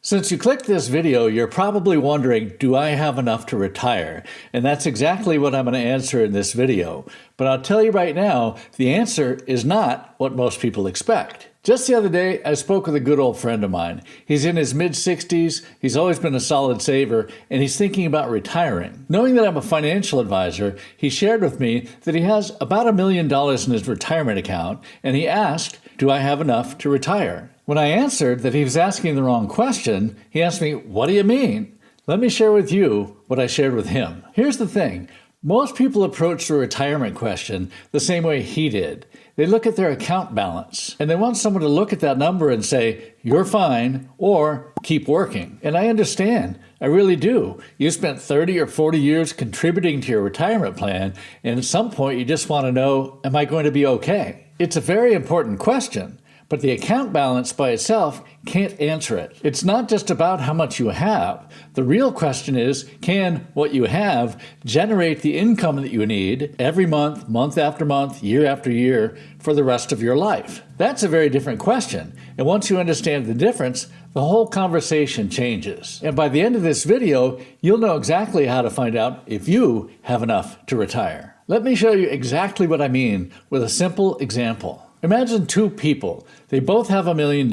Since you clicked this video, you're probably wondering, do I have enough to retire? And that's exactly what I'm going to answer in this video. But I'll tell you right now, the answer is not what most people expect. Just the other day, I spoke with a good old friend of mine. He's in his mid-60s, he's always been a solid saver, and he's thinking about retiring. Knowing that I'm a financial advisor, he shared with me that he has about $1 million in his retirement account, and he asked, do I have enough to retire? When I answered that he was asking the wrong question, he asked me, what do you mean? Let me share with you what I shared with him. Here's the thing. Most people approach the retirement question the same way he did. They look at their account balance, and they want someone to look at that number and say, you're fine, or keep working. And I understand. I really do. You spent 30 or 40 years contributing to your retirement plan, and at some point you just want to know, am I going to be okay? It's a very important question. But the account balance by itself can't answer it. It's not just about how much you have. The real question is, can what you have generate the income that you need every month, month after month, year after year, for the rest of your life? That's a very different question. And once you understand the difference, the whole conversation changes. And by the end of this video, you'll know exactly how to find out if you have enough to retire. Let me show you exactly what I mean with a simple example. Imagine two people. They both have $1 million,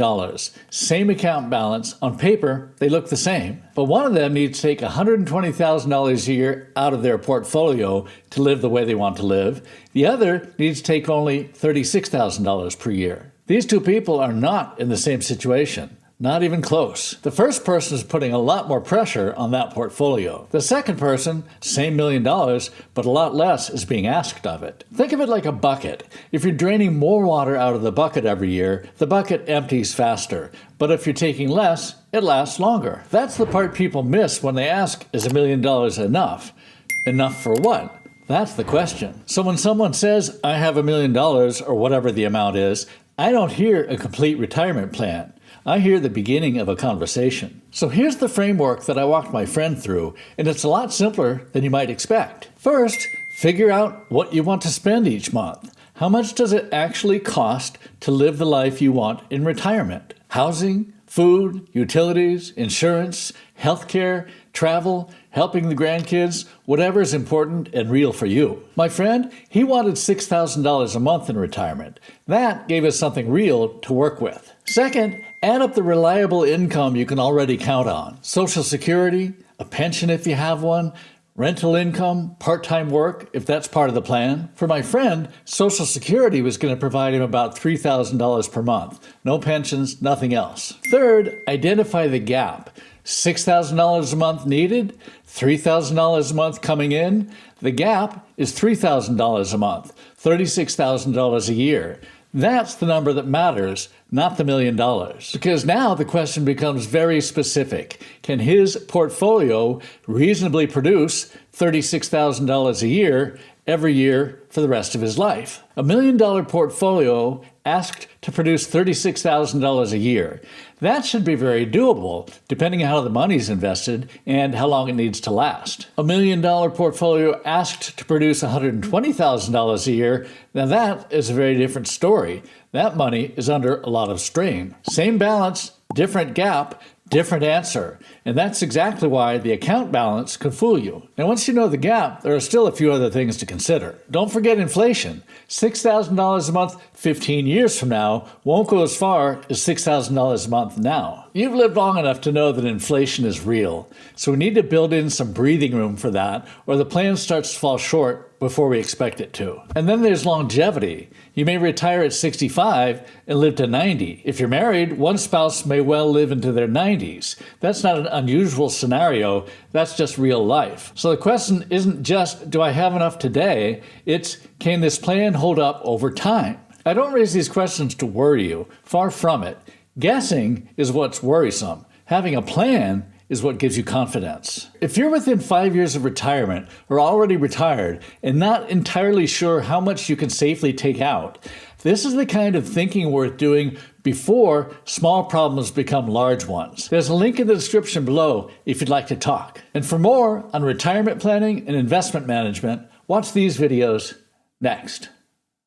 same account balance. On paper, they look the same. But one of them needs to take $120,000 a year out of their portfolio to live the way they want to live. The other needs to take only $36,000 per year. These two people are not in the same situation. Not even close. The first person is putting a lot more pressure on that portfolio. The second person, same $1 million, but a lot less is being asked of it. Think of it like a bucket. If you're draining more water out of the bucket every year, the bucket empties faster. But if you're taking less, it lasts longer. That's the part people miss when they ask, is $1 million enough? Enough for what? That's the question. So when someone says, I have $1 million, or whatever the amount is, I don't hear a complete retirement plan. I hear the beginning of a conversation. So here's the framework that I walked my friend through, and it's a lot simpler than you might expect. First, figure out what you want to spend each month. How much does it actually cost to live the life you want in retirement? Housing, food, utilities, insurance, healthcare, travel, helping the grandkids, whatever is important and real for you. My friend, he wanted $6,000 a month in retirement. That gave us something real to work with. Second, add up the reliable income you can already count on. Social Security, a pension if you have one, rental income, part-time work if that's part of the plan. For my friend, Social Security was going to provide him about $3,000 per month. No pensions, nothing else. Third, identify the gap. $6,000 a month needed, $3,000 a month coming in. The gap is $3,000 a month, $36,000 a year. That's the number that matters, not the $1 million. Because now the question becomes very specific. Can his portfolio reasonably produce $36,000 a year every year for the rest of his life? $1 million portfolio asked to produce $36,000 a year. That should be very doable, depending on how the money's invested and how long it needs to last. $1 million portfolio asked to produce $120,000 a year. Now that is a very different story. That money is under a lot of strain. Same balance, different gap, different answer. And that's exactly why the account balance can fool you. Now, once you know the gap, there are still a few other things to consider. Don't forget inflation. $6,000 a month 15 years from now won't go as far as $6,000 a month now. You've lived long enough to know that inflation is real. So we need to build in some breathing room for that, or the plan starts to fall short before we expect it to. And then there's longevity. You may retire at 65 and live to 90. If you're married, one spouse may well live into their 90s. That's not an unusual scenario. That's just real life. So the question isn't just, do I have enough today? It's, can this plan hold up over time? I don't raise these questions to worry you. Far from it. Guessing is what's worrisome. Having a plan is what gives you confidence. If you're within 5 years of retirement or already retired and not entirely sure how much you can safely take out, this is the kind of thinking worth doing before small problems become large ones. There's a link in the description below if you'd like to talk. And for more on retirement planning and investment management, watch these videos next.